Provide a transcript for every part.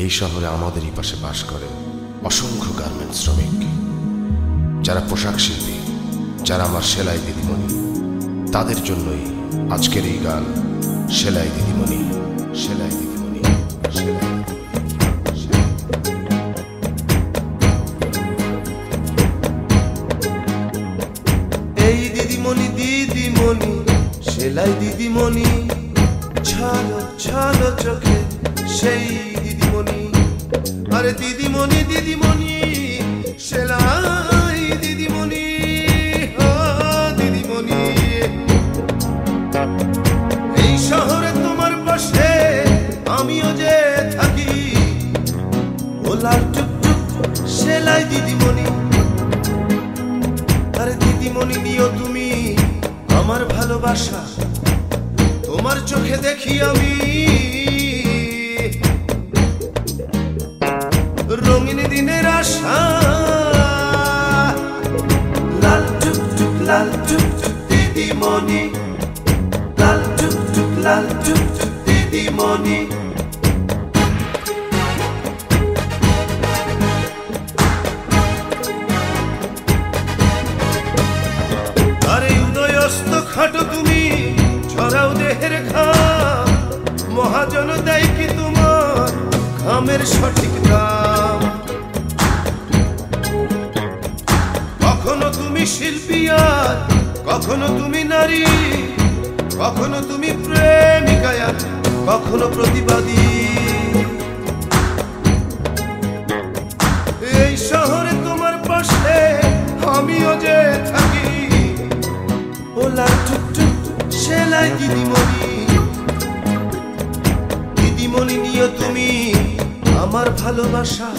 এই শহরে আমাদেরই পাশে বাস করে অসংখ্য গার্মেন্টস শ্রমিক, যারা পোশাক শিল্পী, যারা আমার সেলাই দিদিমণি। তাদের জন্যই আজকের এই গান, সেলাই দিদিমণি, সেলাই দিদিমণি, সেলাই। এই দিদিমণি দিদিমণি সেলাই দিদিমণি, ছালো ছালো চোখে সেই দিদিমণি। আরে দিদিমণি দিদিমণি সেলাই দিদিমণি, ও দিদিমণি। এই শহরে তোমার পাশে আমিও যে থাকি, ও লাল টুকটুক সেলাই দিদিমণি। আরে দিদিমণি নিও তুমি আমার ভালোবাসা, তোমার চোখে দেখি আমি রঙিন দিনের আশা। লাল টুকটুক লাল টুকটুক দিদিমণি, লাল টুকটুক লাল টুকটুক দিদিমণি। আরে উদয়স্ত খাটো তুমি, ছড়াও দেহের ঘাম, মহাজন দেয় কি তোমার ঘামের সঠিক দাম। কখনো তুমি শিল্পী আর কখনো তুমি নারী, কখনো তুমি প্রেমিকা আর কখনো প্রতিবাদী। এই শহরে তোমার পাশে আমিও যে থাকি, ও লাল টুকটুক সেলাই দিদিমণি। দিদিমণি নিও তুমি আমার ভালোবাসা,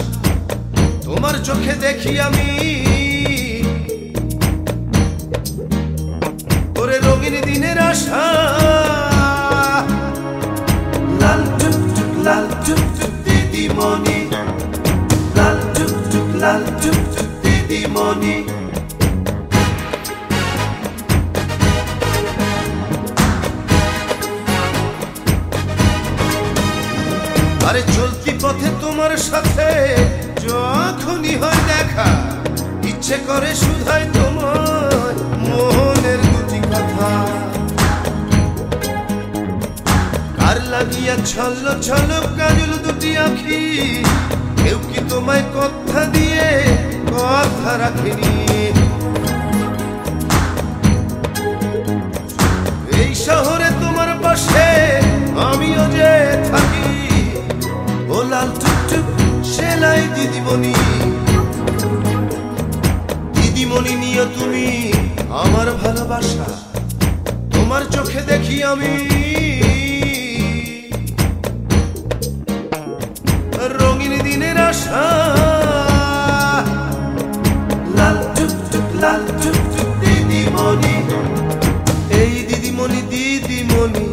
তোমার চোখে দেখি আমি ওরে রঙিন দিনের আশা। লাল টুকটুক লাল টুকটুক দিদিমণি, লাল টুকটুক লাল টুকটুক দিদিমণি। আরে চলতি পথে তোমার সাথে যখনই হয় দেখা, ইচ্ছে করে শুধাই তোমার মনের দুটি কথা। কার লাগিয়া ছল্ল ছল্ল কাজল দুটি আখি, কেউ কি তোমায় কথা দিয়ে কথা রাখেনি। এই শহরে তোমার পাশে আমিও যে থাকি, ও লাল টুকটুক সেলাই দিদিমণি। দিদিমণি নিও তুমি আমার ভালোবাসা, তোমার চোখে দেখি আমি রঙিন দিনের আশা। লাল টুকটুক লাল টুকটুক দিদিমণি, এই দিদিমণি দিদিমণি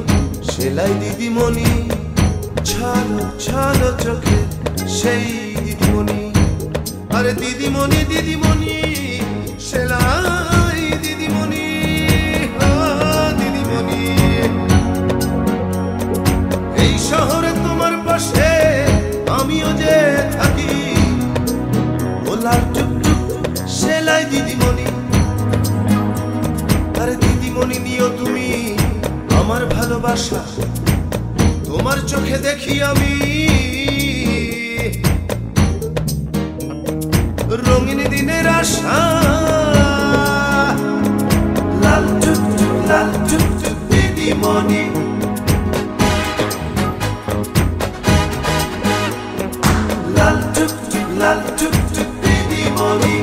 সেলাই দিদিমণি, ছালো ছালো চোখে সেই দিদিমণি। আরে দিদিমণি দিদিমণি সেলাই দিদিমণি, ও দিদিমণি। এই শহরে তোমার পাশে আমিও যে থাকি, ও লাল টুকটুক সেলাই দিদিমণি। আরে দিদিমণি নিও তুমি আমার ভালোবাসা, তোমার চোখে দেখি আমি রঙিন দিনের আশা। লাল টুকটুক লাল টুকটুক দিদিমণি, লাল টুকটুক লাল টুকটুক দিদিমণি।